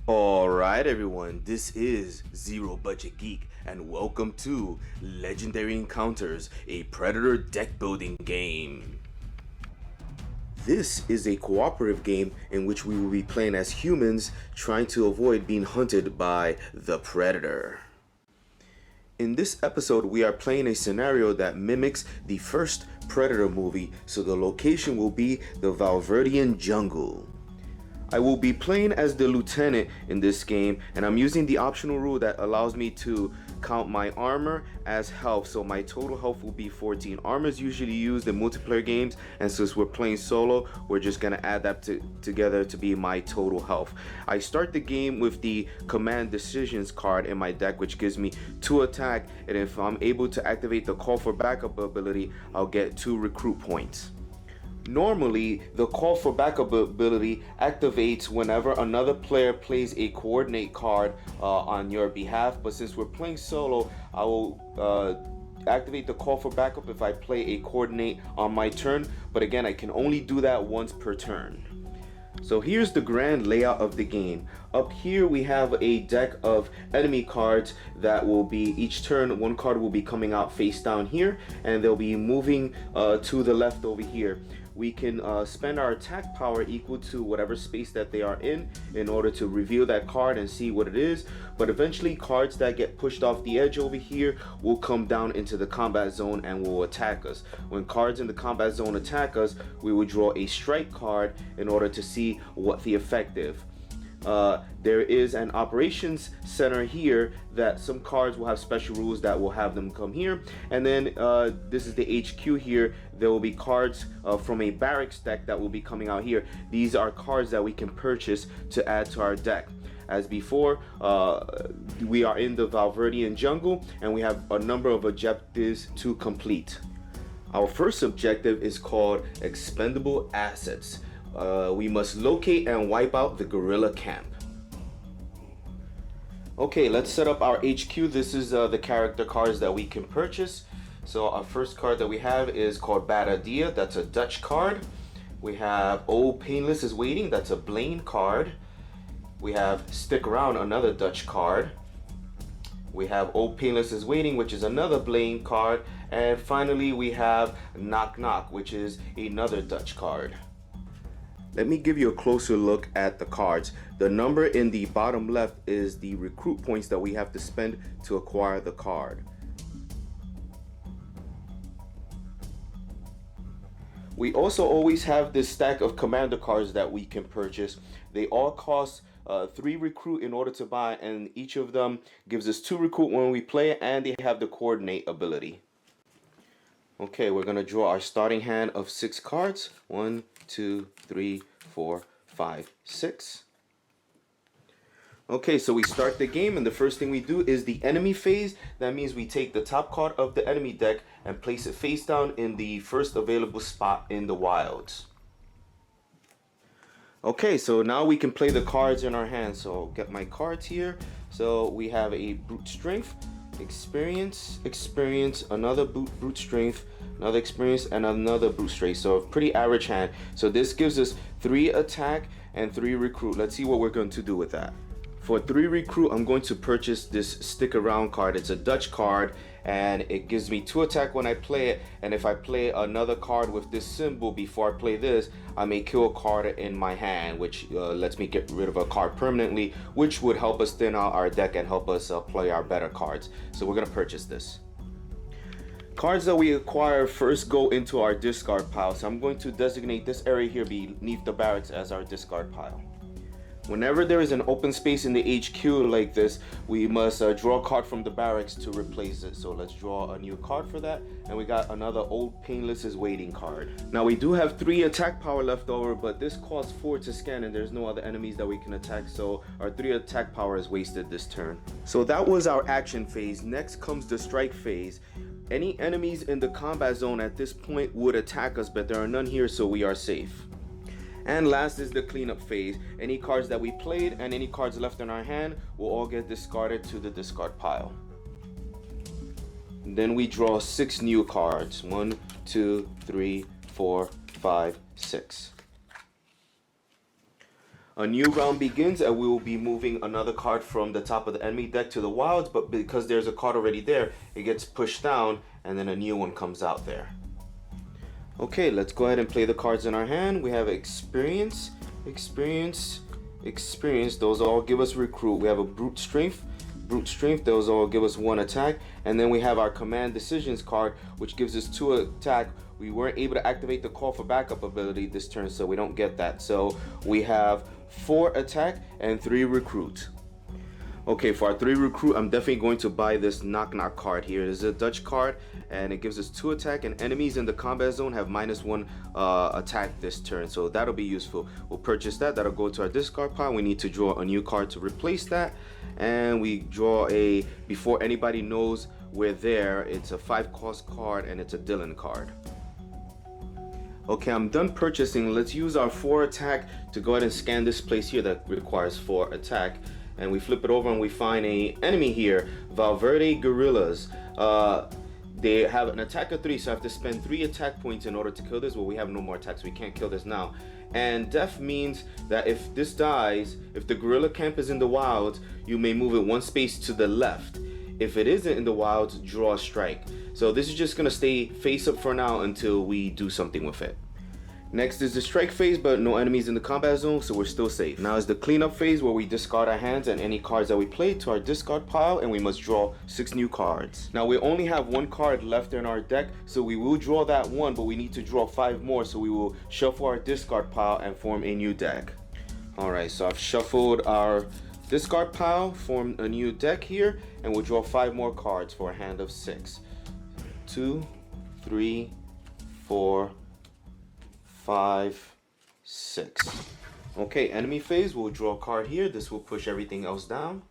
Alright everyone, this is Zero Budget Geek and welcome to Legendary Encounters, a Predator deck building game. This is a cooperative game in which we will be playing as humans trying to avoid being hunted by the Predator. In this episode, we are playing a scenario that mimics the first Predator movie, so the location will be the Valverdean jungle. I will be playing as the lieutenant in this game, and I'm using the optional rule that allows me to count my armor as health, so my total health will be 14. Armor is usually used in multiplayer games, and since we're playing solo, we're just gonna add that together to be my total health. I start the game with the command decisions card in my deck, which gives me 2 attack, and if I'm able to activate the call for backup ability, I'll get 2 recruit points. Normally, the call for backup ability activates whenever another player plays a coordinate card on your behalf, but since we're playing solo, I will activate the call for backup if I play a coordinate on my turn, but again, I can only do that once per turn. So here's the grand layout of the game. Up here we have a deck of enemy cards that will be, each turn one card will be coming out face down here, and they'll be moving to the left over here. We can spend our attack power equal to whatever space that they are in order to reveal that card and see what it is, but eventually cards that get pushed off the edge over here will come down into the combat zone and will attack us. When cards in the combat zone attack us, we will draw a strike card in order to see what the effective. There is an operations center here that some cards will have special rules that will have them come here, and then this is the HQ here. There will be cards from a barracks deck that will be coming out here. These are cards that we can purchase to add to our deck. As before, we are in the Valverdean jungle and we have a number of objectives to complete. Our first objective is called expendable assets. We must locate and wipe out the guerrilla camp. Okay, let's set up our HQ. This is the character cards that we can purchase. So our first card that we have is called Bad Idea. That's a Dutch card. We have Old Painless is Waiting. That's a Blaine card. We have Stick Around, another Dutch card. We have Old Painless is Waiting, which is another Blaine card. And finally we have Knock Knock, which is another Dutch card. Let me give you a closer look at the cards. The number in the bottom left is the recruit points that we have to spend to acquire the card. We also always have this stack of commander cards that we can purchase. They all cost 3 recruit in order to buy, and each of them gives us 2 recruit when we play, and they have the coordinate ability. Okay, we're gonna draw our starting hand of 6 cards. 1, 2, 3, 4, 5, 6. Okay, so we start the game, and the first thing we do is the enemy phase. That means we take the top card of the enemy deck and place it face down in the first available spot in the wilds. Okay, so now we can play the cards in our hand. So I'll get my cards here. So we have a brute strength, experience, another brute strength, another experience, and another brute strength. So a pretty average hand. So this gives us 3 attack and 3 recruit. Let's see what we're going to do with that. For 3 recruit, I'm going to purchase this Stick Around card. It's a Dutch card, and it gives me 2 attack when I play it. And if I play another card with this symbol before I play this, I may kill a card in my hand, which lets me get rid of a card permanently, which would help us thin out our deck and help us play our better cards. So we're gonna purchase this. Cards that we acquire first go into our discard pile. So I'm going to designate this area here beneath the barracks as our discard pile. Whenever there is an open space in the HQ like this, we must draw a card from the barracks to replace it. So let's draw a new card for that. And we got another Old Painless is Waiting card. Now we do have 3 attack power left over, but this costs 4 to scan and there's no other enemies that we can attack. So our 3 attack power is wasted this turn. So that was our action phase. Next comes the strike phase. Any enemies in the combat zone at this point would attack us, but there are none here, so we are safe. And last is the cleanup phase. Any cards that we played and any cards left in our hand will all get discarded to the discard pile. And then we draw 6 new cards. 1, 2, 3, 4, 5, 6. A new round begins and we will be moving another card from the top of the enemy deck to the wilds, but because there's a card already there, it gets pushed down and then a new one comes out there. Okay, let's go ahead and play the cards in our hand. We have experience, experience, experience. Those all give us recruit. We have a brute strength, those all give us 1 attack. And then we have our command decisions card, which gives us 2 attack. We weren't able to activate the call for backup ability this turn, so we don't get that. So we have 4 attack and 3 recruit. Okay, for our 3 recruit, I'm definitely going to buy this knock knock card here. This is a Dutch card and it gives us 2 attack, and enemies in the combat zone have -1 attack this turn, so that'll be useful. We'll purchase that. That'll go to our discard pile. We need to draw a new card to replace that, and we draw a, before anybody knows we're there, it's a 5-cost card and it's a Dylan card. Okay, I'm done purchasing. Let's use our 4 attack to go ahead and scan this place here that requires 4 attack. And we flip it over and we find a enemy here, Valverde Guerrillas. They have an attack of 3, so I have to spend 3 attack points in order to kill this. Well, we have no more attacks, so we can't kill this now. And death means that if this dies, if the gorilla camp is in the wilds, you may move it 1 space to the left. If it isn't in the wilds, draw a strike. So this is just gonna stay face up for now until we do something with it. Next is the strike phase, but no enemies in the combat zone, so we're still safe. Now is the cleanup phase, where we discard our hands and any cards that we played to our discard pile, and we must draw 6 new cards. Now we only have 1 card left in our deck, so we will draw that 1, but we need to draw 5 more, so we will shuffle our discard pile and form a new deck. Alright, so I've shuffled our discard pile, formed a new deck here, and we'll draw 5 more cards for a hand of 6. 2, 3, 4, 5, 6. Okay, enemy phase, we'll draw a card here. This will push everything else down.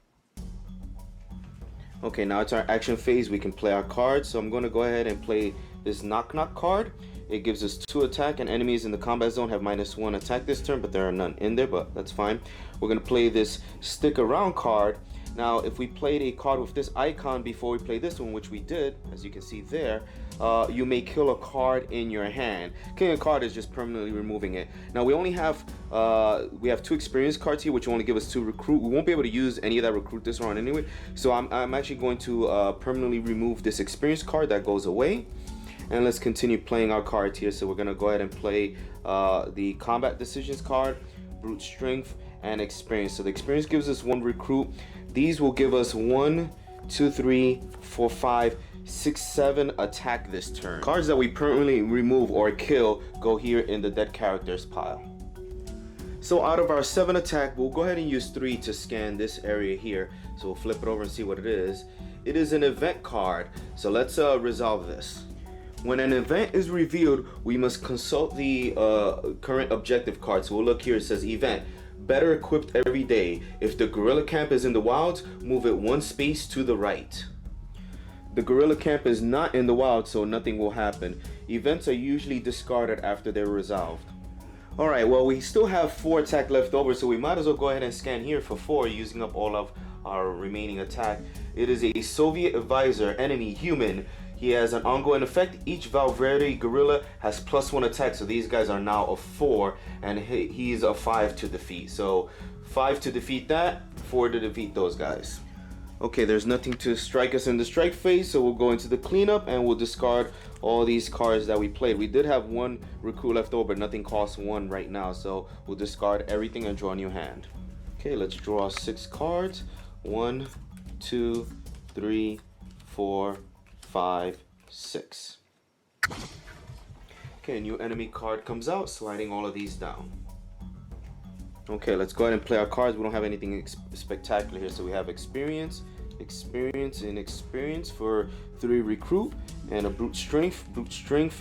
Okay, now it's our action phase. We can play our cards. So I'm going to go ahead and play this knock knock card. It gives us 2 attack, and enemies in the combat zone have -1 attack this turn, but there are none in there, but that's fine. We're going to play this stick around card. Now, if we played a card with this icon before we play this one, which we did, as you can see there, you may kill a card in your hand. Killing a card is just permanently removing it. Now, we only have, we have 2 experience cards here, which only give us 2 recruit. We won't be able to use any of that recruit this round anyway. So I'm actually going to permanently remove this experience card. That goes away. And let's continue playing our cards here. So we're going to go ahead and play the combat decisions card, brute strength, and experience. So the experience gives us 1 recruit. These will give us 1, 2, 3, 4, 5, 6, 7 attack this turn. Cards that we permanently remove or kill go here in the dead characters pile. So out of our 7 attack, we'll go ahead and use 3 to scan this area here. So we'll flip it over and see what it is. It is an event card. So let's resolve this. When an event is revealed, we must consult the current objective card. So we'll look here, it says event. Better equipped every day. If the gorilla camp is in the wilds, move it 1 space to the right. The gorilla camp is not in the wild, so nothing will happen. Events are usually discarded after they're resolved. Alright, well, we still have 4 attack left over, so we might as well go ahead and scan here for 4, using up all of our remaining attack. It is a Soviet advisor, enemy, human. He has an ongoing effect. Each Valverde gorilla has +1 attack, so these guys are now a 4, and he's a 5 to defeat. So 5 to defeat that, 4 to defeat those guys. Okay, there's nothing to strike us in the strike phase, so we'll go into the cleanup and we'll discard all these cards that we played. We did have 1 recruit left over, but nothing costs 1 right now, so we'll discard everything and draw a new hand. Okay, let's draw 6 cards. 1, 2, 3, 4, 5, 6. Okay, a new enemy card comes out, sliding all of these down. Okay, let's go ahead and play our cards. We don't have anything spectacular here, so we have experience, and experience for 3 recruit, and a brute strength,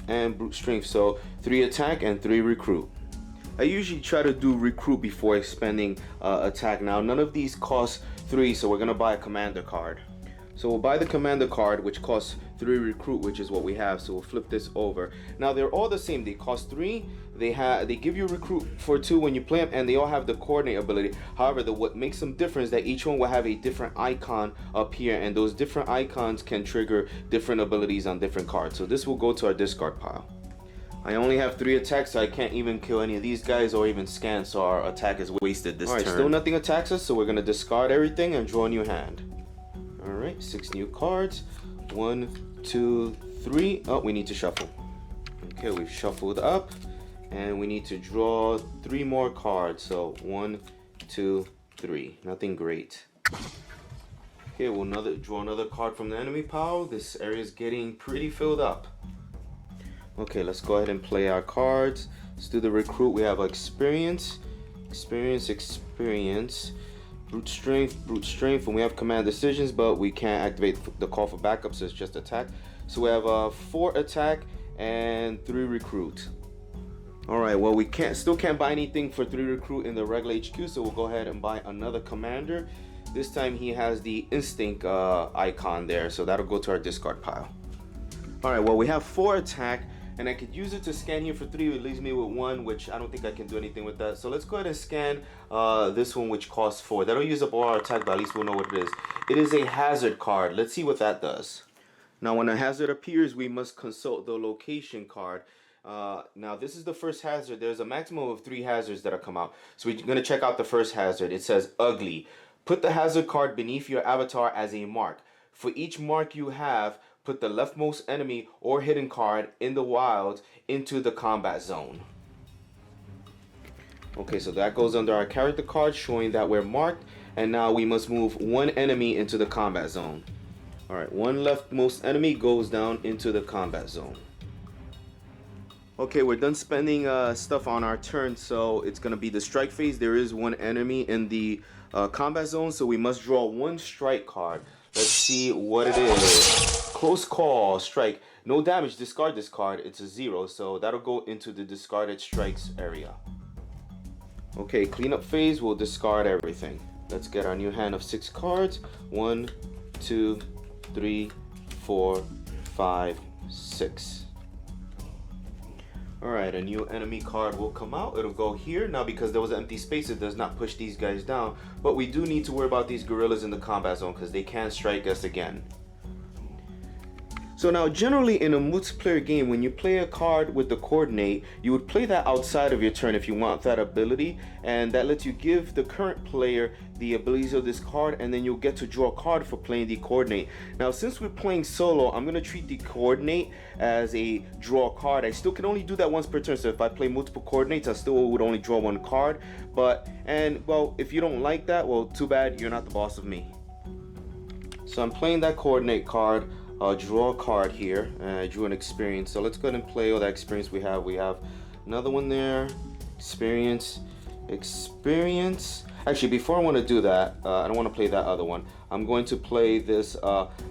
and brute strength. So 3 attack and 3 recruit. I usually try to do recruit before expending attack. Now, none of these cost 3, so we're gonna buy a commander card. So we'll buy the commander card, which costs 3 recruit, which is what we have. So we'll flip this over. Now they're all the same. They cost 3. They give you recruit for 2 when you play them, and they all have the coordinate ability. However, what makes them different is that each one will have a different icon up here, and those different icons can trigger different abilities on different cards. So this will go to our discard pile. I only have 3 attacks, so I can't even kill any of these guys or even scan, so our attack is wasted this turn. Alright, still nothing attacks us, so we're gonna discard everything and draw a new hand. Alright, 6 new cards. 1, 2, 3. Oh, we need to shuffle. Okay, we've shuffled up, and we need to draw 3 more cards. So 1, 2, 3. Nothing great. Okay, we'll draw another card from the enemy pile. This area is getting pretty filled up. Okay, let's go ahead and play our cards. Let's do the recruit. We have experience, brute strength, and we have command decisions, but we can't activate the call for backup, so it's just attack. So we have 4 attack and 3 recruit. Alright, well, we still can't buy anything for 3 recruit in the regular HQ, so we'll go ahead and buy another commander. This time he has the instinct icon there, so that'll go to our discard pile. Alright, well, we have 4 attack, and I could use it to scan here for 3. It leaves me with 1, which I don't think I can do anything with that. So let's go ahead and scan this one, which costs 4. That'll use up all our attack, but at least we'll know what it is. It is a hazard card. Let's see what that does. Now, when a hazard appears, we must consult the location card. Now, this is the first hazard. There's a maximum of 3 hazards that'll come out. So we're going to check out the first hazard. It says ugly. Put the hazard card beneath your avatar as a mark. For each mark you have, put the leftmost enemy or hidden card in the wild into the combat zone. Okay, so that goes under our character card, showing that we're marked, and now we must move 1 enemy into the combat zone. Alright, 1 leftmost enemy goes down into the combat zone. Okay, we're done spending stuff on our turn, so it's going to be the strike phase. There is 1 enemy in the combat zone, so we must draw 1 strike card. Let's see what it is. Close call, strike. No damage, discard this card. It's a 0, so that'll go into the discarded strikes area. Okay, cleanup phase, we'll discard everything. Let's get our new hand of 6 cards. 1, 2, 3, 4, 5, 6. Alright, a new enemy card will come out. It'll go here. Now, because there was an empty space, it does not push these guys down. But we do need to worry about these gorillas in the combat zone, because they can strike us again. So now, generally in a multiplayer game, when you play a card with the coordinate, you would play that outside of your turn if you want that ability, and that lets you give the current player the abilities of this card, and then you'll get to draw a card for playing the coordinate. Now, since we're playing solo, I'm going to treat the coordinate as a draw card. I still can only do that once per turn, so if I play multiple coordinates, I still would only draw 1 card. Well, if you don't like that, well, too bad, you're not the boss of me. So I'm playing that coordinate card. I'll draw a card here, and I drew an experience. So let's go ahead and play all that experience we have. We have another one there, experience. Actually, before I want to do that, I don't want to play that other one. I'm going to play this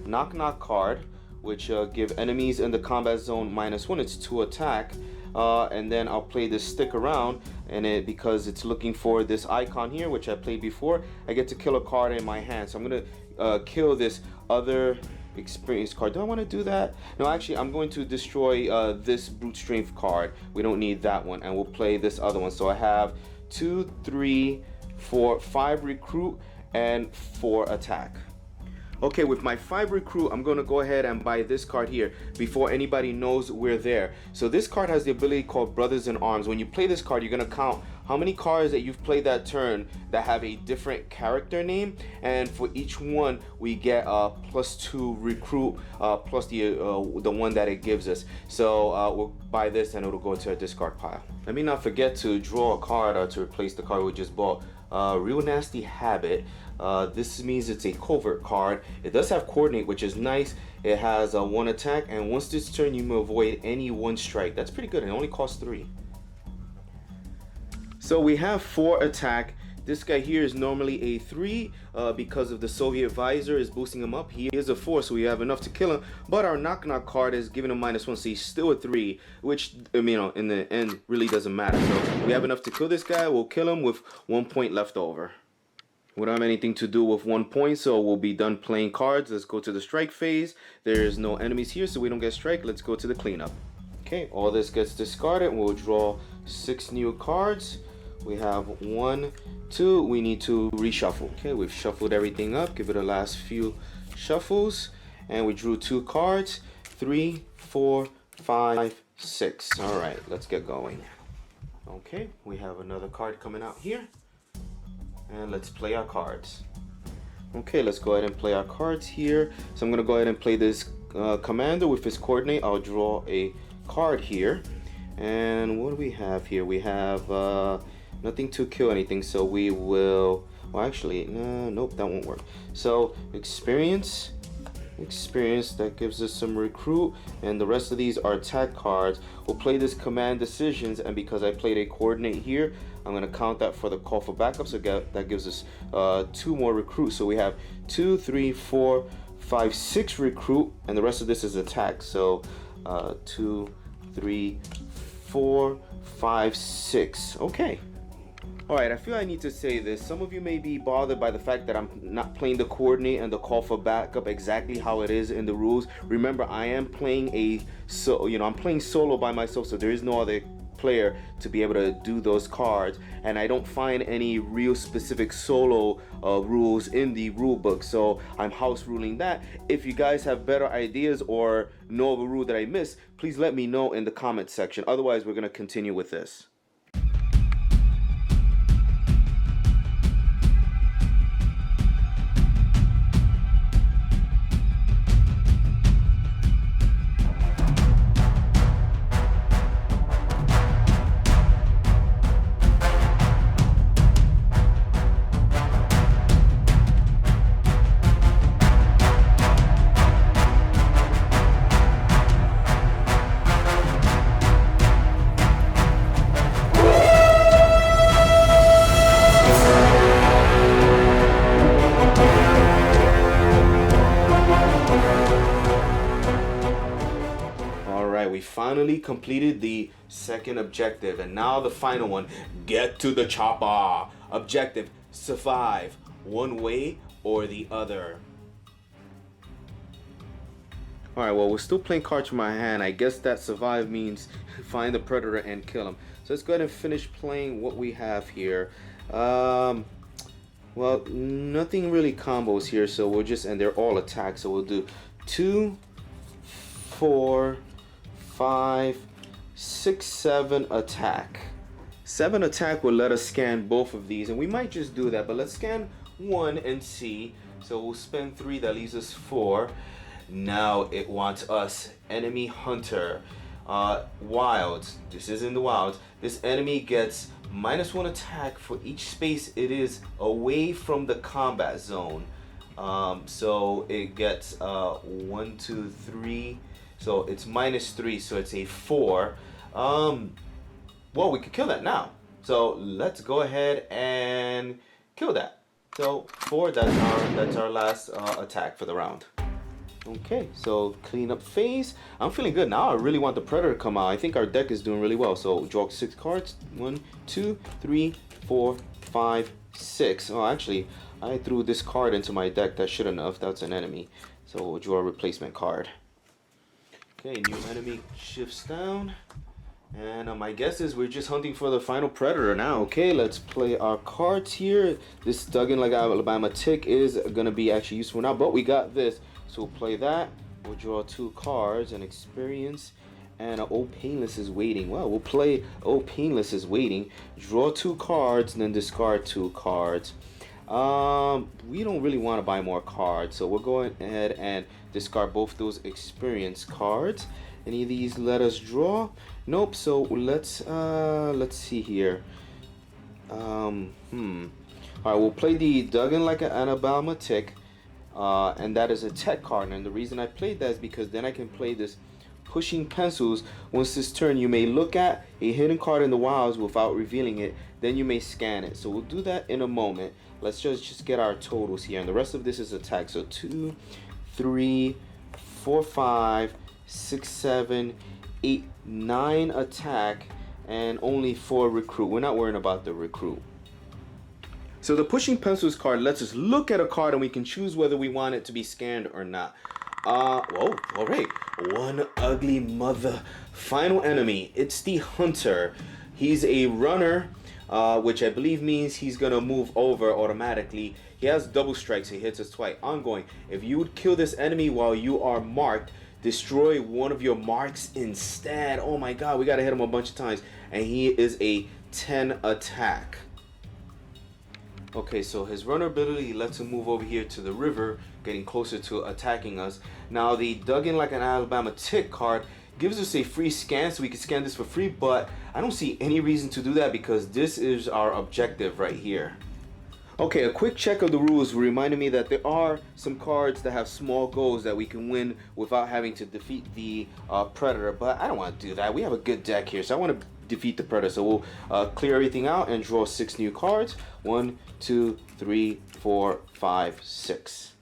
knock knock card, which give enemies in the combat zone -1. It's 2 attack. And then I'll play this stick around, and because it's looking for this icon here, which I played before, I get to kill a card in my hand. So I'm going to kill this other experience card. Do I want to do that? No, actually, I'm going to destroy this brute strength card. We don't need that one, and we'll play this other one. So I have 2, 3, 4, 5 recruit and 4 attack. Okay, with my 5 recruit, I'm going to go ahead and buy this card here before anybody knows we're there. So this card has the ability called Brothers in Arms. When you play this card, you're going to count how many cards that you've played that turn that have a different character name, and for each one we get +2 recruit plus the one that it gives us. So we'll buy this and it'll go to a discard pile. Let me not forget to draw a card to replace the card we just bought. Real Nasty Habit. This means it's a covert card. It does have coordinate, which is nice. It has 1 attack, and once this turn you may avoid any 1 strike. That's pretty good. It only costs 3. So we have 4 attack. This guy here is normally a 3 because of the Soviet visor is boosting him up. He is a 4, so we have enough to kill him. But our knock knock card is giving him -1, so he's still a 3, which in the end really doesn't matter. So we have enough to kill this guy. We'll kill him with 1 point left over. We don't have anything to do with 1 point, so we'll be done playing cards. Let's go to the strike phase. There's no enemies here, so we don't get strike. Let's go to the cleanup. Okay, all this gets discarded. We'll draw 6 new cards. We have 1, 2. We need to reshuffle. Okay, we've shuffled everything up. Give it a last few shuffles, and we drew 2 cards. 3, 4, 5, 6. All right, let's get going. Okay, we have another card coming out here. And let's play our cards. Okay, let's go ahead and play our cards here. So I'm going to go ahead and play this commander with his coordinate. I'll draw a card here. And what do we have here? We have nothing to kill anything. So we will... Well, actually, nope, that won't work. So experience, that gives us some recruit, and the rest of these are attack cards. We'll play this command decisions, and because I played a coordinate here, I'm going to count that for the call for backup. So that gives us 2 more recruits. So we have 2, 3, 4, 5, 6 recruit, and the rest of this is attack. So 2, 3, 4, 5, 6. Okay. Alright, I feel I need to say this. Some of you may be bothered by the fact that I'm not playing the coordinate and the call for backup exactly how it is in the rules. Remember, I am playing I'm playing solo by myself, so there is no other player to be able to do those cards, and I don't find any real specific solo rules in the rule book, so I'm house ruling that. If you guys have better ideas or know of a rule that I missed, please let me know in the comment section. Otherwise, we're going to continue with this. We finally completed the second objective, and now the final one. Get to the chopper. Objective: survive one way or the other. Alright, well, we're still playing cards from my hand. I guess that survive means find the predator and kill him. So let's go ahead and finish playing what we have here. Well, nothing really combos here, so we'll just, and they're all attacks, so we'll do 2, 4, 5, 6, 7 attack. 7 attack will let us scan both of these, and we might just do that, but let's scan 1 and see. So we'll spend 3, that leaves us 4. Now it wants us enemy hunter. Wilds. This is in the wilds. This enemy gets -1 attack for each space it is away from the combat zone. So it gets 1, 2, 3. So it's -3, so it's a 4. Well, we could kill that now. So let's go ahead and kill that. So 4, that's our last attack for the round. Okay, so clean up phase. I'm feeling good now. I really want the predator to come out. I think our deck is doing really well. So draw 6 cards. 1, 2, 3, 4, 5, 6. Oh, actually, I threw this card into my deck. That shouldn't have. That's an enemy. So we'll draw a replacement card. Okay, new enemy shifts down. And my guess is we're just hunting for the final predator now. Okay, let's play our cards here. This Duggan like Alabama tick is going to be actually useful now, but we got this. So we'll play that. We'll draw 2 cards, an experience, and Oh Painless is waiting. Well, we'll play Oh Painless is waiting. Draw 2 cards, and then discard 2 cards. We don't really want to buy more cards, so we'll go ahead and discard both those experience cards. Any of these let us draw? Nope. So let's see here. All right, we'll play the Duggan like an Alabama tick, and that is a tech card. And the reason I played that is because then I can play this Pushing Pencils. Once this turn, you may look at a hidden card in the wilds without revealing it. Then you may scan it. So we'll do that in a moment. Let's just get our totals here, and the rest of this is attack. So 2, 3, 4, 5, 6, 7, 8, 9 attack, and only 4 recruit. We're not worrying about the recruit. So the Pushing Pencils card lets us look at a card and we can choose whether we want it to be scanned or not. Whoa, alright. One ugly mother. Final enemy. It's the Hunter. He's a runner, which I believe means he's gonna move over automatically. He has double strikes. He hits us twice. Ongoing. If you would kill this enemy while you are marked, destroy one of your marks instead. Oh my god, we gotta hit him a bunch of times. And he is a 10 attack. Okay, so his vulnerability lets him move over here to the river, getting closer to attacking us. Now the Dug In Like an Alabama Tick card gives us a free scan, so we can scan this for free, but I don't see any reason to do that because this is our objective right here. Okay, a quick check of the rules reminded me that there are some cards that have small goals that we can win without having to defeat the Predator, but I don't want to do that. We have a good deck here, so I want to defeat the Predator. So we'll clear everything out and draw 6 new cards. 1, 2, 3, 4, 5, 6.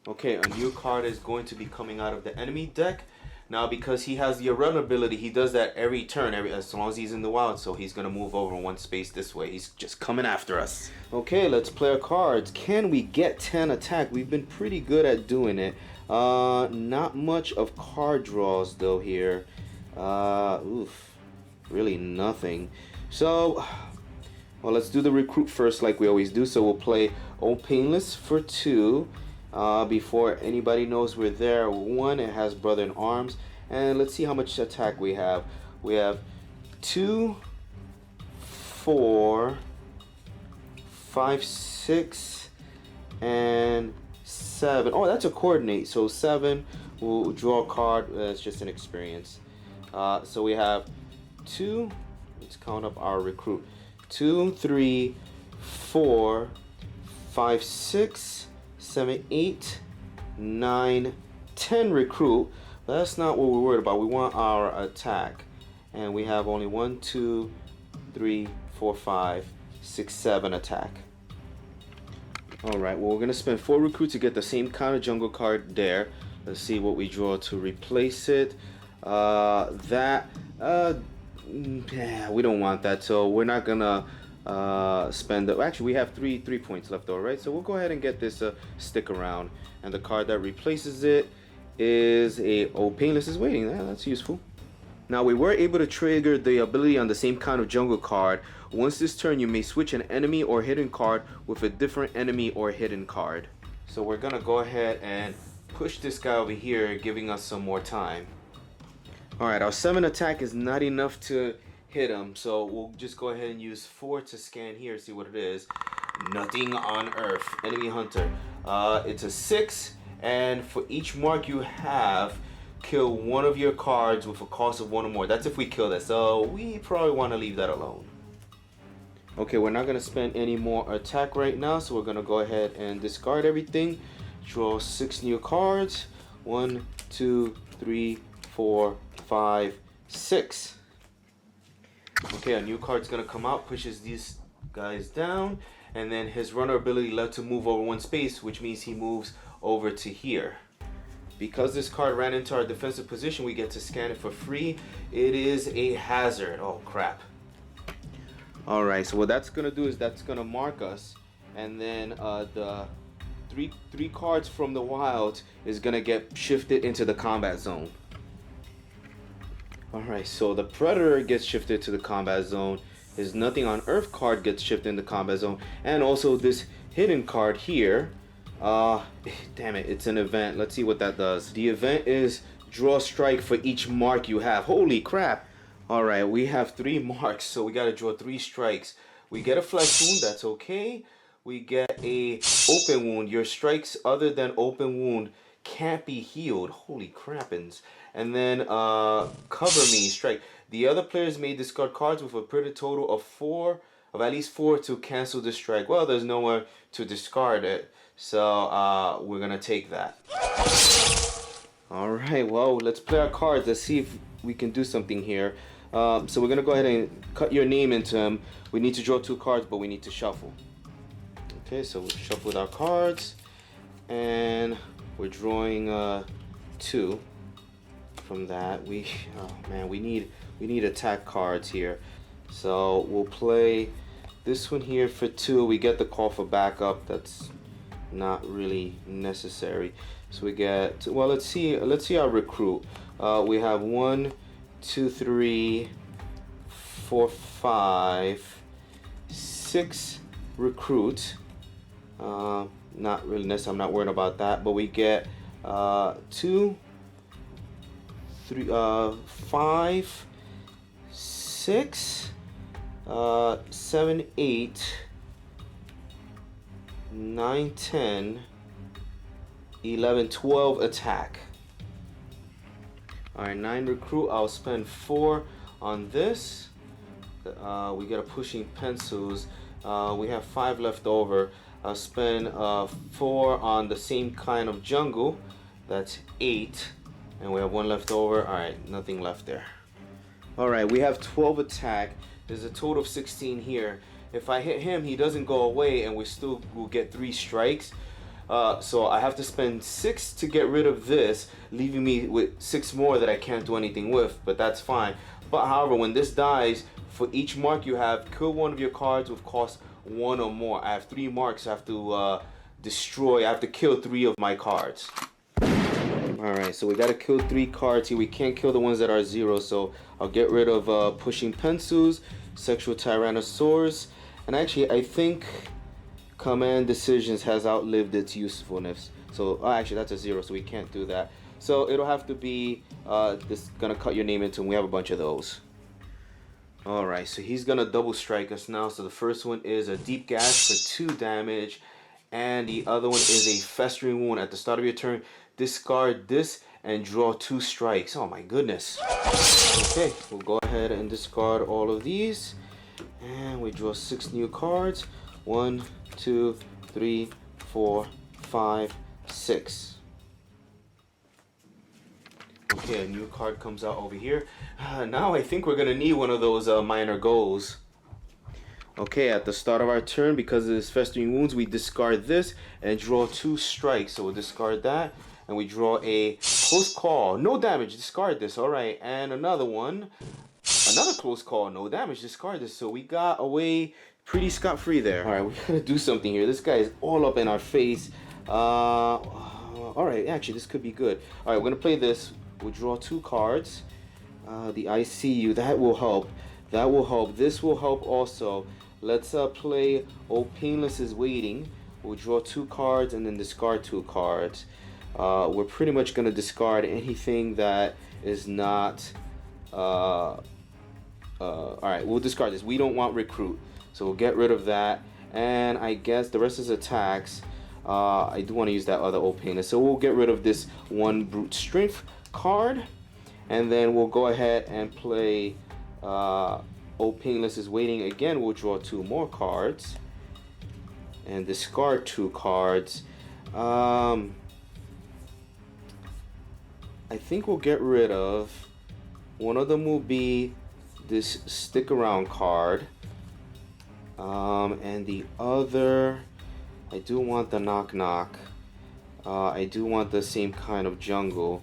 Okay, a new card is going to be coming out of the enemy deck. Now, because he has the run ability, he does that every turn, as long as he's in the wild. So he's going to move over one space this way. He's just coming after us. Okay, let's play our cards. Can we get 10 attack? We've been pretty good at doing it. Not much of card draws, though, here. Really nothing. So, well, let's do the recruit first like we always do. So we'll play Old Painless for 2. Before anybody knows we're there. 1, it has Brother in Arms. And let's see how much attack we have. We have 2, 4, 5, 6, and 7. Oh, that's a coordinate. So 7, we'll draw a card. It's just an experience. So we have 2, let's count up our recruit. 2, 3, 4, 5, 6, 7, 8, 9, 10 recruit. But that's not what we're worried about. We want our attack. And we have only 1, 2, 3, 4, 5, 6, 7 attack. Alright, well, we're going to spend 4 recruit to get the same kind of jungle card there. Let's see what we draw to replace it. Yeah, we don't want that, so we're not gonna spend the, actually we have three points left over, right? So we'll go ahead and get this stick around, and the card that replaces it is a Painless is Waiting. That's useful. Now, we were able to trigger the ability on the same kind of jungle card. Once this turn, you may switch an enemy or hidden card with a different enemy or hidden card. So we're gonna go ahead and push this guy over here, giving us some more time. Alright, our 7 attack is not enough to hit him, so we'll just go ahead and use 4 to scan here, see what it is. Nothing on Earth. Enemy Hunter. It's a 6, and for each mark you have, kill one of your cards with a cost of 1 or more. That's if we kill that, so we probably want to leave that alone. Okay, we're not going to spend any more attack right now, so we're going to go ahead and discard everything. Draw 6 new cards. 1, 2, 3, 4, 5, 6. Okay, a new card's gonna come out, pushes these guys down, and then his runner ability lets him move over one space, which means he moves over to here. Because this card ran into our defensive position, we get to scan it for free. It is a hazard. Oh crap. Alright, so what that's gonna do is that's gonna mark us, and then the three cards from the wild is gonna get shifted into the combat zone. Alright, so the Predator gets shifted to the combat zone. His Nothing on Earth card gets shifted in the combat zone. And also this hidden card here. Damn it, it's an event. Let's see what that does. The event is draw strike for each mark you have. Holy crap. Alright, we have 3 marks, so we gotta draw 3 strikes. We get a flesh wound, that's okay. We get a open wound. Your strikes other than open wound can't be healed. Holy crappins. And then cover me strike. The other players may discard cards with a pretty total of at least 4 to cancel the strike. Well, there's nowhere to discard it, so we're gonna take that. Alright, well, let's play our cards. Let's see if we can do something here. So we're gonna go ahead and cut your name into them. We need to draw 2 cards, but we need to shuffle. Okay, so we'll shuffle with our cards, and we're drawing 2. From that, we need attack cards here. So we'll play this one here for 2. We get the call for backup. That's not really necessary. So we get, well, let's see our recruit. We have 1, 2, 3, 4, 5, 6 recruit. Not really necessary. I'm not worried about that. But we get 2, 3, 5, 6, 7, 8, 9, 10, 11, 12 attack. Alright, 9 recruit. I'll spend 4 on this. We get a pushing pencils. We have 5 left over. I'll spend 4 on the same kind of jungle. That's 8. And we have 1 left over. Alright, nothing left there. Alright, we have 12 attack. There's a total of 16 here. If I hit him, he doesn't go away, and we still will get 3 strikes. So I have to spend 6 to get rid of this, leaving me with 6 more that I can't do anything with, but that's fine. But however, when this dies, for each mark you have, kill one of your cards with cost 1 or more. I have 3 marks. I have to destroy. I have to kill 3 of my cards. Alright, so we gotta kill 3 cards here. We can't kill the ones that are 0, so I'll get rid of pushing pencils, sexual tyrannosaurs, and actually I think command decisions has outlived its usefulness. So actually that's a 0, so we can't do that. So it'll have to be this gonna cut your name into, and we have a bunch of those. Alright, so he's gonna double strike us now. So the first one is a deep gash for 2 damage, and the other one is a festering wound. At the start of your turn, discard this and draw 2 strikes. Oh my goodness. Okay, we'll go ahead and discard all of these, and we draw 6 new cards. 1, 2, 3, 4, 5, 6. Okay, a new card comes out over here. Now I think we're gonna need one of those minor goals. Okay, at the start of our turn, because of this festering wounds, we discard this and draw 2 strikes. So we'll discard that, and we draw a close call. No damage, discard this. Alright, and another one. Another close call, no damage, discard this. So we got away pretty scot-free there. Alright, we gotta do something here. This guy is all up in our face. Alright, actually this could be good. Alright, we're gonna play this. We'll draw 2 cards. The ICU, that will help. That will help. This will help also. Let's play Oh Painless is Waiting. We'll draw 2 cards and then discard 2 cards. We're pretty much gonna discard anything that is not alright, we'll discard this. We don't want recruit, so we'll get rid of that. And I guess the rest is attacks. I do want to use that other Oh Painless, so we'll get rid of this 1 brute strength card, and then we'll go ahead and play Oh Painless is Waiting again. We'll draw 2 more cards and discard 2 cards. I think we'll get rid of one of them. Will be this stick around card, and the other, I do want the knock knock. I do want the same kind of jungle,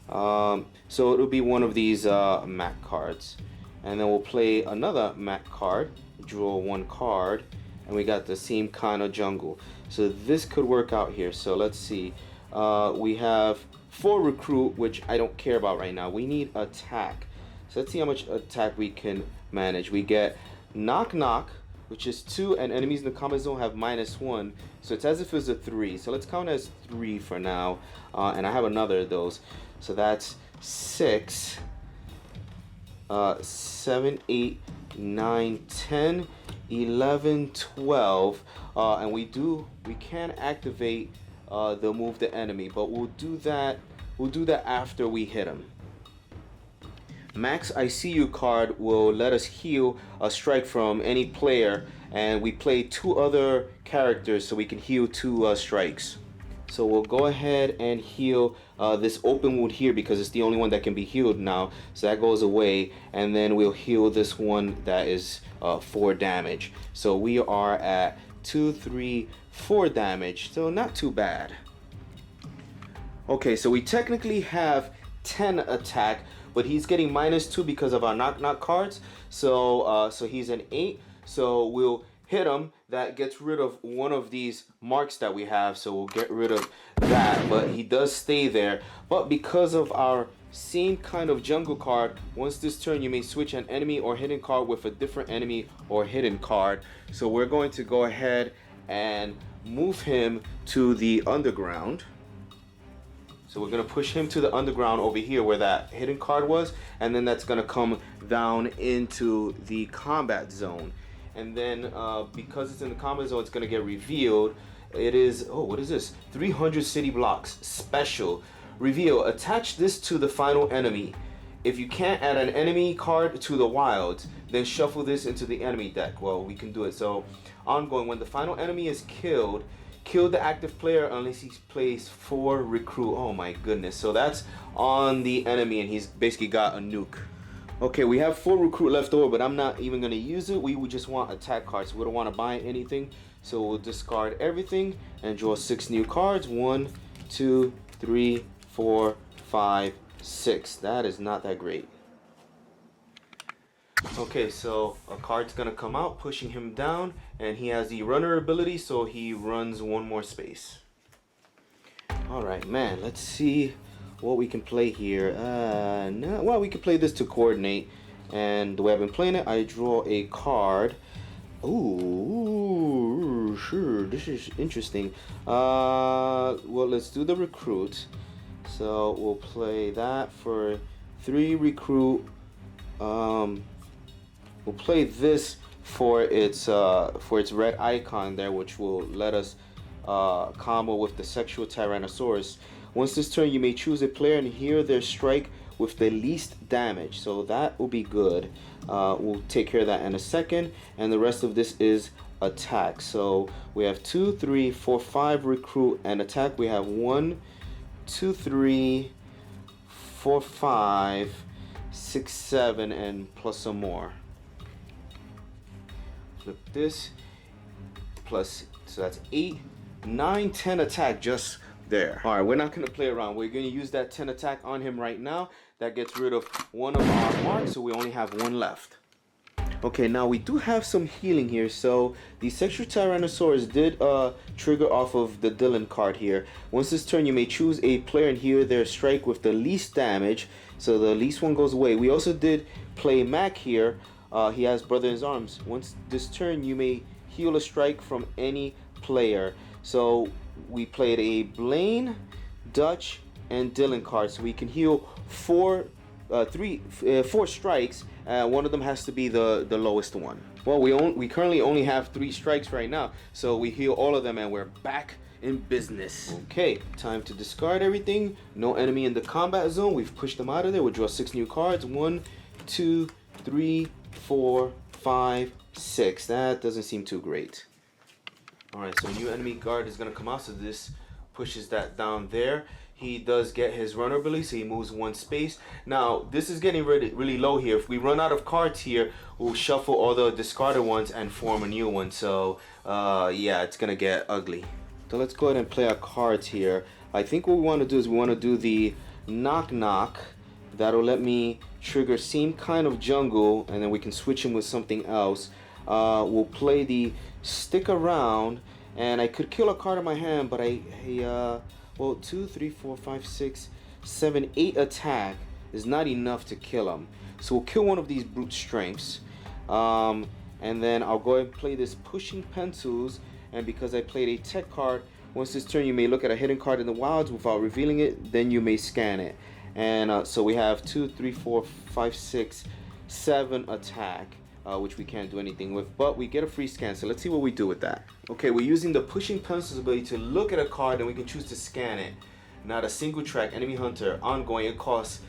so it'll be one of these Mac cards, and then we'll play another Mac card, draw 1 card, and we got the same kind of jungle. So this could work out here. So let's see, we have 4 recruit, which I don't care about right now. We need attack. So let's see how much attack we can manage. We get knock knock, which is 2, and enemies in the combat zone have -1. So it's as if it's a 3. So let's count as 3 for now. And I have another of those. So that's 6, 7, 8, 9, 10, 11, 12. And we can activate the move the enemy, but we'll do that after we hit him. Max ICU card will let us heal a strike from any player, and we play 2 other characters so we can heal 2 strikes. So we'll go ahead and heal this open wound here because it's the only one that can be healed now, so that goes away, and then we'll heal this one that is 4 damage. So we are at 2, 3, 4 damage, so not too bad. Okay, so we technically have 10 attack, but he's getting -2 because of our knock knock cards. So so he's an 8. So we'll hit him. That gets rid of one of these marks that we have. So we'll get rid of that. But he does stay there. But because of our same kind of jungle card, once this turn you may switch an enemy or hidden card with a different enemy or hidden card. So we're going to go ahead and move him to the underground. So we're gonna push him to the underground over here where that hidden card was, and then that's gonna come down into the combat zone. And then because it's in the combat zone, it's gonna get revealed. It is, oh, what is this? 300 city blocks, special. Reveal, attach this to the final enemy. If you can't add an enemy card to the wilds, then shuffle this into the enemy deck. Well, we can do it. So, ongoing, when the final enemy is killed, kill the active player unless he plays 4 recruit. Oh my goodness. So that's on the enemy, and he's basically got a nuke. Okay, we have 4 recruit left over, but I'm not even going to use it. We would just want attack cards. We don't want to buy anything. So we'll discard everything and draw 6 new cards. 1, 2, 3, 4, 5, 6. That is not that great. Okay, so a card's gonna come out, pushing him down, and he has the runner ability, so he runs 1 more space. Alright, man, let's see what we can play here. Well, we can play this to coordinate, and the way I've been playing it, I draw a card. Ooh, sure, this is interesting. Well, let's do the recruit. So we'll play that for 3 recruit. We'll play this for its red icon there, which will let us combo with the sexual Tyrannosaurus. Once this turn, you may choose a player and hear their strike with the least damage. So that will be good. We'll take care of that in a second. And the rest of this is attack. So we have 2, 3, 4, 5 recruit and attack. We have 1, 2, 3, 4, 5, 6, 7, and plus some more. Flip this, plus, so that's 8, 9, 10 attack just there. All right, we're not gonna play around. We're gonna use that 10 attack on him right now. That gets rid of 1 of our marks, so we only have 1 left. Okay, now we do have some healing here. So the sexual Tyrannosaurus did trigger off of the Dylan card here. Once this turn, you may choose a player and hear their strike with the least damage. So the least one goes away. We also did play Mac here. He has Brother in his Arms. Once this turn, you may heal a strike from any player. So we played a Blaine, Dutch, and Dylan card. So we can heal 4 strikes. One of them has to be the lowest one. Well, we currently only have 3 strikes right now, so we heal all of them and we're back in business. Okay, time to discard everything. No enemy in the combat zone. We've pushed them out of there. We'll draw 6 new cards. 1, 2, 3, 4, 5, 6. That doesn't seem too great. Alright, so new enemy guard is gonna come out, so this pushes that down there. He does get his runner ability, so he moves 1 space. Now, this is getting really low here. If we run out of cards here, we'll shuffle all the discarded ones and form a new one. So, yeah, it's going to get ugly. So let's go ahead and play our cards here. I think what we want to do is we want to do the knock knock. That'll let me trigger same kind of jungle, and then we can switch him with something else. We'll play the stick around, and I could kill a card in my hand, but well, 2, 3, 4, 5, 6, 7, 8 attack is not enough to kill him. So we'll kill one of these brute strengths. And then I'll go ahead and play this pushing pencils. And because I played a tech card, once this turn you may look at a hidden card in the wilds without revealing it. Then you may scan it. And so we have 2, 3, 4, 5, 6, 7 attack. Which we can't do anything with, but we get a free scan, so let's see what we do with that. Okay, we're using the pushing pencils ability to look at a card and we can choose to scan it. Not a single track, enemy hunter, ongoing. It costs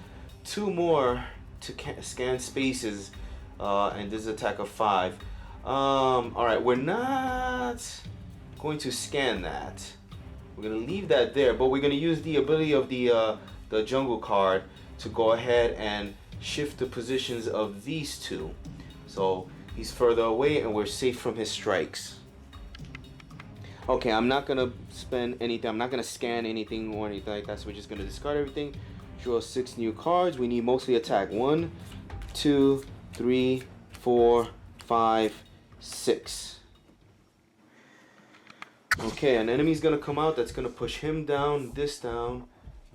2 more to scan spaces, and this is attack of 5. Alright, we're not going to scan that. We're going to leave that there, but we're going to use the ability of the jungle card to go ahead and shift the positions of these 2. So he's further away and we're safe from his strikes. Okay, I'm not gonna spend anything. I'm not gonna scan anything or anything like that. So we're just gonna discard everything. Draw 6 new cards. We need mostly attack. 1, 2, 3, 4, 5, 6. Okay, an enemy's gonna come out. That's gonna push him down. This down.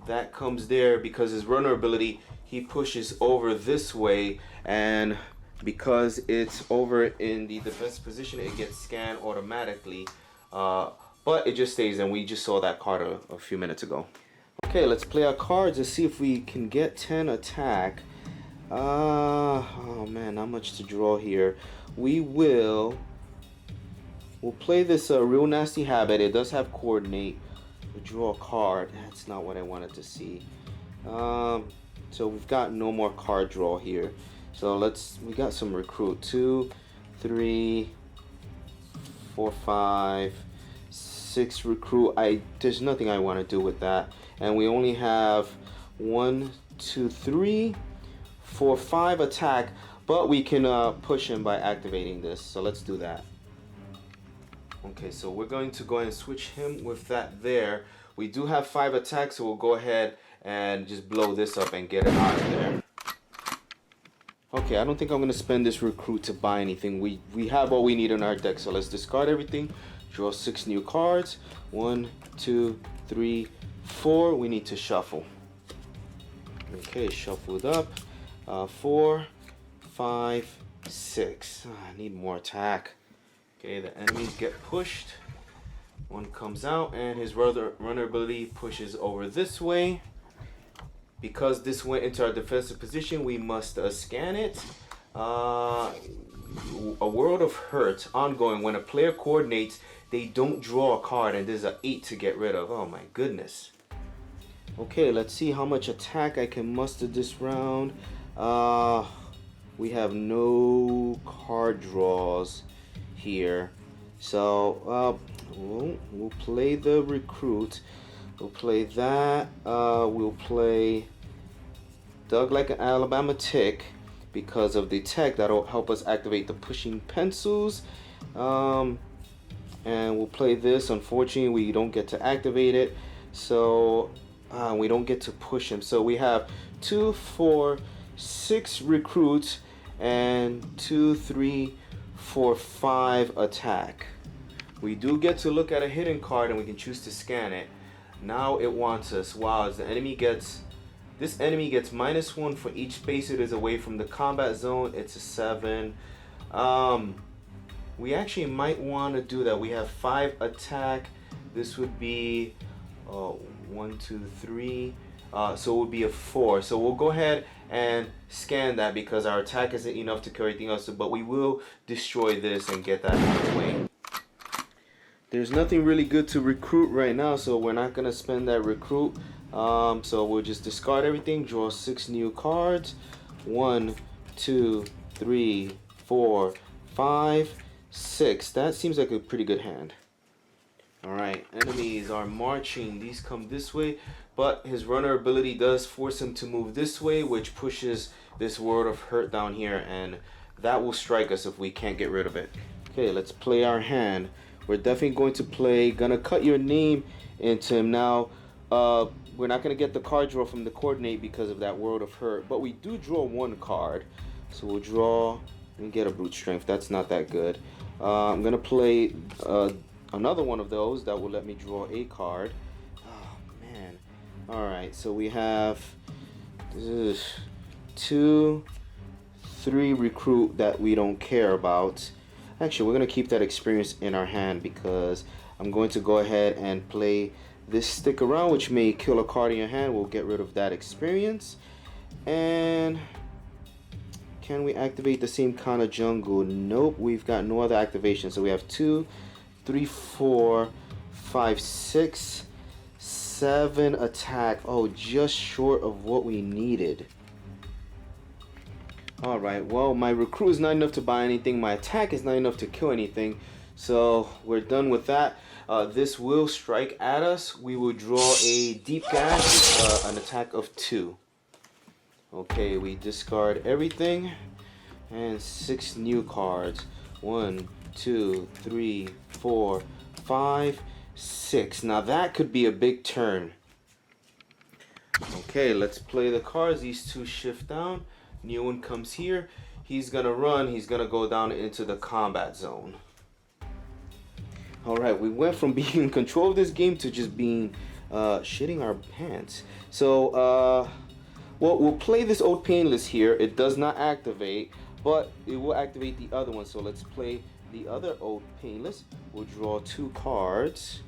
That comes there because his runner ability. He pushes over this way, and because it's over in the defensive position, it gets scanned automatically, but it just stays, and we just saw that card a few minutes ago. Okay, let's play our cards and see if we can get 10 attack. Oh man, not much to draw here. We'll play this real nasty habit. It does have coordinate. We'll draw a card. That's not what I wanted to see. So we've got no more card draw here. So we got some recruit. 2, 3, 4, 5, 6 recruit. There's nothing I want to do with that. And we only have 1, 2, 3, 4, 5 attack, but we can push him by activating this. So let's do that. Okay, so we're going to go ahead and switch him with that there. We do have 5 attacks, so we'll go ahead and just blow this up and get it out of there. Okay, I don't think I'm going to spend this recruit to buy anything. We have all we need in our deck, so let's discard everything. Draw 6 new cards. 1, 2, 3, 4. We need to shuffle. Okay, shuffled up. 4, 5, 6. I need more attack. Okay, the enemies get pushed. One comes out and his runner ability pushes over this way. Because this went into our defensive position, we must scan it. A World of Hurt ongoing. When a player coordinates, they don't draw a card, and there's an 8 to get rid of. Oh my goodness. Okay, let's see how much attack I can muster this round. We have no card draws here, so we'll play the recruit. We'll play that. We'll play Dug Like an Alabama Tick because of the tech that'll help us activate the pushing pencils. And we'll play this. Unfortunately, we don't get to activate it, so we don't get to push him. So we have 2, 4, 6 recruits and 2, 3, 4, 5 attack. We do get to look at a hidden card and we can choose to scan it. Now it wants us. Wow, as the enemy gets, this enemy gets -1 for each space it is away from the combat zone. It's a 7. We actually might want to do that. We have 5 attack. This would be 1, 2, 3. So it would be a 4. So we'll go ahead and scan that because our attack isn't enough to kill everything else. But we will destroy this and get that out of the way. There's nothing really good to recruit right now, so we're not going to spend that recruit. So we'll just discard everything, draw 6 new cards. 1, 2, 3, 4, 5, 6. That seems like a pretty good hand. Alright, enemies are marching. These come this way, but his runner ability does force him to move this way, which pushes this World of Hurt down here, and that will strike us if we can't get rid of it. Okay, let's play our hand. We're definitely going to play Gonna Cut Your Name into him. Now, we're not going to get the card draw from the coordinate because of that World of Hurt, but we do draw 1 card. So we'll draw and get a Brute Strength. That's not that good. I'm going to play another one of those that will let me draw a card. Oh, man. Alright, so we have 2, 3 recruit that we don't care about. Actually, we're going to keep that experience in our hand because I'm going to go ahead and play this Stick Around, which may kill a card in your hand. We'll get rid of that experience. And can we activate the same kind of jungle? Nope, we've got no other activation. So we have 2, 3, 4, 5, 6, 7 attack. Oh, just short of what we needed. Alright, well, my recruit is not enough to buy anything. My attack is not enough to kill anything. So we're done with that. This will strike at us. We will draw a Deep Gash with an attack of 2. Okay, we discard everything. And 6 new cards. 1, 2, 3, 4, 5, 6. Now that could be a big turn. Okay, let's play the cards. These 2 shift down. New one comes here. He's gonna run. He's gonna go down into the combat zone. Alright, we went from being in control of this game to just being shitting our pants. So well, we'll play this Old Painless here. It does not activate, but it will activate the other one. So let's play the other Old Painless. We'll draw 2 cards,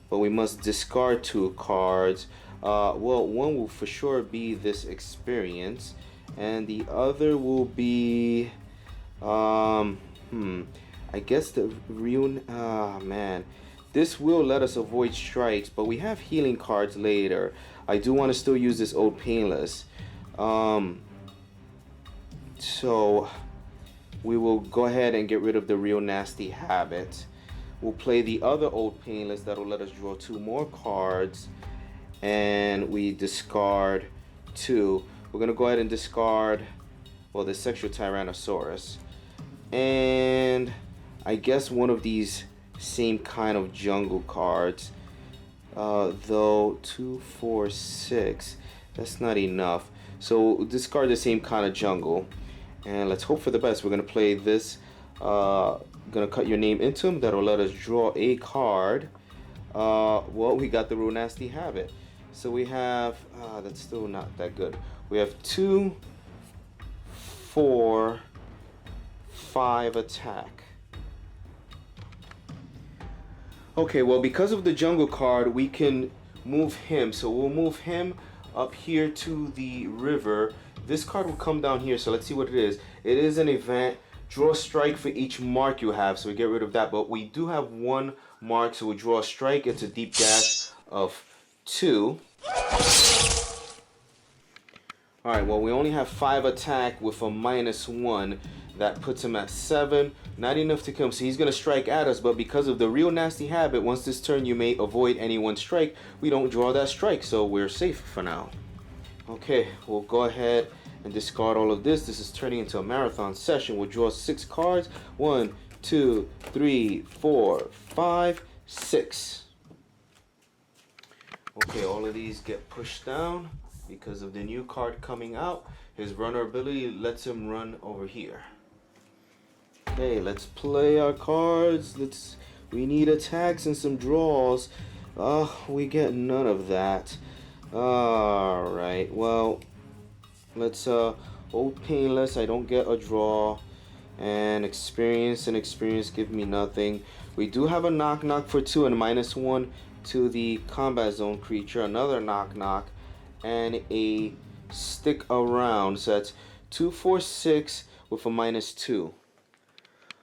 but we must discard 2 cards. Well, one will for sure be this experience, and the other will be, I guess the real. Ah, man. This will let us avoid strikes, but we have healing cards later. I do want to still use this old painless. So we will go ahead and get rid of the real nasty habit. We'll play the other old painless that'll let us draw 2 more cards, and we discard 2. We're gonna go ahead and discard, well, the sexual tyrannosaurus, and I guess one of these same kind of jungle cards. Though 2, 4, 6, that's not enough. So discard the same kind of jungle, and let's hope for the best. We're gonna play this. Gonna cut your name into them. That'll let us draw a card. Well, we got the real nasty habit. So we have that's still not that good. We have 2, 4, 5 attack. Okay, well, because of the jungle card, we can move him. So we'll move him up here to the river. This card will come down here, so let's see what it is. It is an event. Draw a strike for each mark you have, so we get rid of that. But we do have 1 mark, so we draw a strike. It's a deep dash of 2. Alright, well, we only have 5 attack with a -1. That puts him at 7. Not enough to kill him, so he's going to strike at us. But because of the real nasty habit, once this turn you may avoid any 1 strike. We don't draw that strike, so we're safe for now. Okay, we'll go ahead and discard all of this. This is turning into a marathon session. We'll draw 6 cards. 1, 2, 3, 4, 5, 6. Okay, all of these get pushed down because of the new card coming out. His runner ability lets him run over here. Okay, let's play our cards. We need attacks and some draws. We get none of that. Alright, well, let's old painless. I don't get a draw. And experience give me nothing. We do have a knock knock for 2 and -1 to the combat zone creature. Another knock knock and a stick around. So that's 2, 4, 6 with a -2.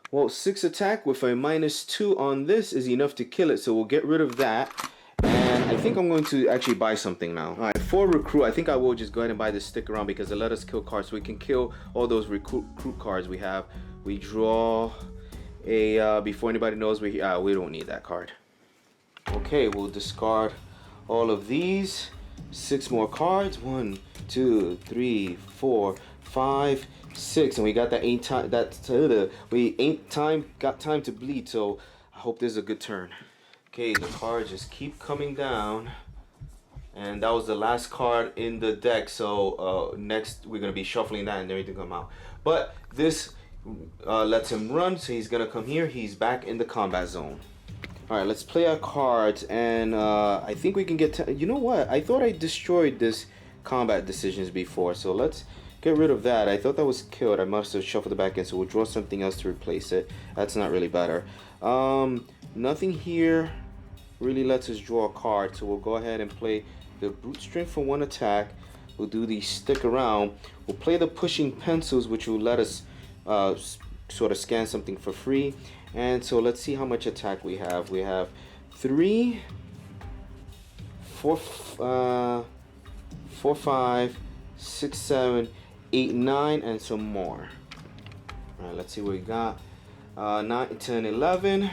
Well, 6 attack with a -2 on this is enough to kill it, so we'll get rid of that. And I think I'm going to actually buy something now. Alright, for recruit, I think I will just go ahead and buy this stick around because it let us kill cards, so we can kill all those recruit cards we have. We draw a, before anybody knows, we don't need that card. Okay, we'll discard all of these. 6 more cards. 1, 2, 3, 4, 5, 6, and we got that ain't time. We ain't got time to bleed. So I hope this is a good turn. Okay, the cards just keep coming down, and that was the last card in the deck. So next we're gonna be shuffling that and everything come out. But this lets him run, so he's gonna come here. He's back in the combat zone. All right, let's play our cards, and I think we can get. You know what? I thought I destroyed this combat decisions before, so let's get rid of that. I thought that was killed. I must have shuffled it back in, so we'll draw something else to replace it. That's not really better. Nothing here really lets us draw a card, so we'll go ahead and play the brute strength for 1 attack. We'll do the stick around. We'll play the pushing pencils, which will let us sort of scan something for free. And so let's see how much attack we have. We have 3, 4, 5, 6, 7, 8, 9, and some more. All right, let's see what we got. 9, 10, 11,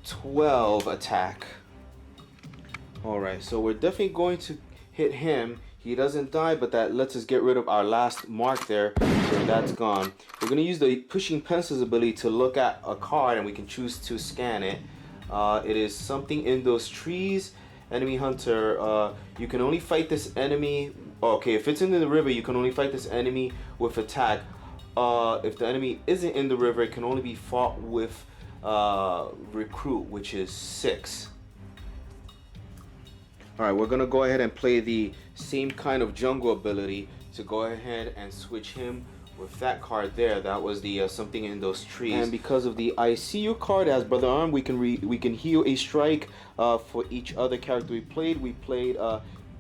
12 attack. All right, so we're definitely going to hit him. He doesn't die, but that lets us get rid of our last mark there, so that's gone. We're going to use the pushing pencils ability to look at a card, and we can choose to scan it. It is something in those trees. Enemy hunter, you can only fight this enemy. Okay, if it's in the river, you can only fight this enemy with attack. If the enemy isn't in the river, it can only be fought with recruit, which is 6. Alright, we're going to go ahead and play the same kind of jungle ability to go ahead and switch him with that card there. That was the something in those trees. And because of the I See You card as Brother Arm, we can heal a strike for each other character we played. We played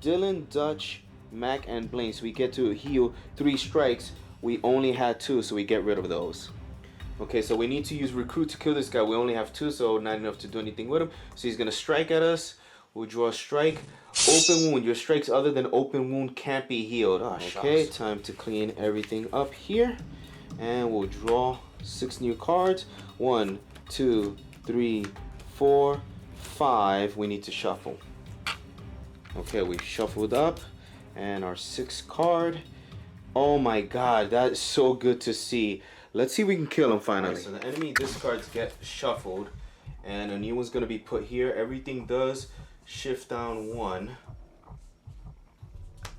Dylan, Dutch, Mac, and Blaine. So we get to heal 3 strikes. We only had 2, so we get rid of those. Okay, so we need to use Recruit to kill this guy. We only have 2, so not enough to do anything with him. So he's gonna strike at us. We'll draw a strike. Open wound. Your strikes other than open wound can't be healed. Okay, time to clean everything up here. And we'll draw 6 new cards. 1, 2, 3, 4, 5. We need to shuffle. Okay, we shuffled up. And our 6th card. Oh my god, that's so good to see. Let's see if we can kill him finally. Right, so the enemy discards get shuffled. And a new one's going to be put here. Everything does shift down 1.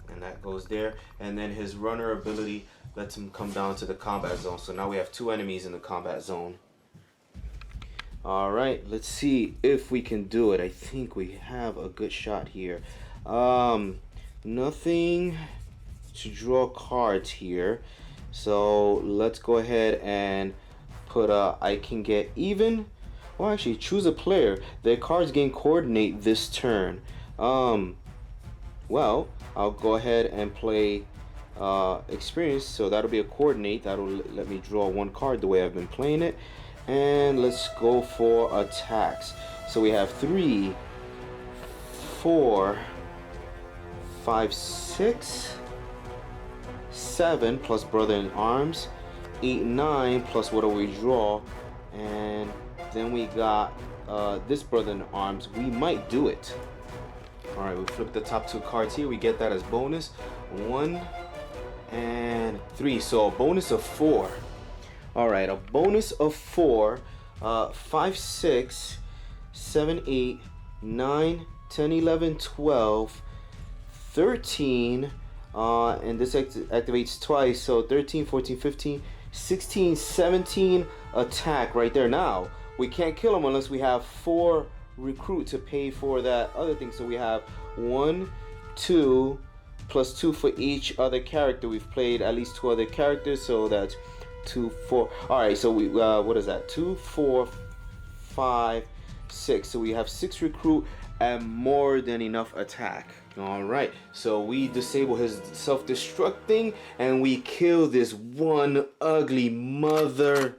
And that goes there. And then his runner ability lets him come down to the combat zone. So now we have 2 enemies in the combat zone. Alright, let's see if we can do it. I think we have a good shot here. Nothing to draw cards here. So let's go ahead and put I can get even. Well, actually, choose a player. Their cards gain coordinate this turn. Well, I'll go ahead and play experience. So that'll be a coordinate. That'll let me draw 1 card the way I've been playing it. And let's go for attacks. So we have 3, 4, 5, 6, 7 plus Brother in Arms, 8, 9 plus what do we draw, and then we got this Brother in Arms. We might do it. All right, we flip the top 2 cards here. We get that as bonus. 1 and 3. So a bonus of 4. All right, a bonus of 4. 5, 6, 7, 8, 9, 10, 11, 12, 13. And this activates twice, so 13, 14, 15, 16, 17 attack right there. Now, we can't kill him unless we have 4 recruit to pay for that other thing. So we have 1, 2, plus 2 for each other character. We've played at least 2 other characters, so that's 2, 4. All right, so we what is that? 2, 4, 5, 6. So we have 6 recruit and more than enough attack. All right, so we disable his self-destruct thing and we kill this one ugly mother.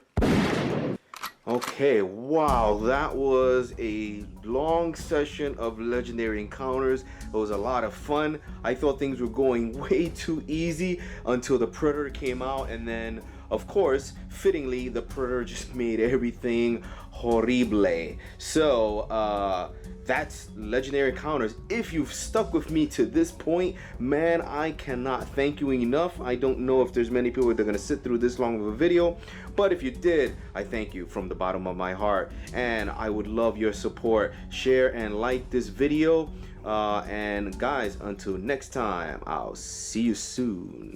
Okay, wow, that was a long session of legendary encounters. It was a lot of fun. I thought things were going way too easy until the Predator came out, and then of course, fittingly, the Predator just made everything horrible. So, that's legendary encounters. If you've stuck with me to this point, man, I cannot thank you enough. I don't know if there's many people that are gonna sit through this long of a video, but if you did, I thank you from the bottom of my heart, and I would love your support. Share and like this video, and guys, until next time, I'll see you soon.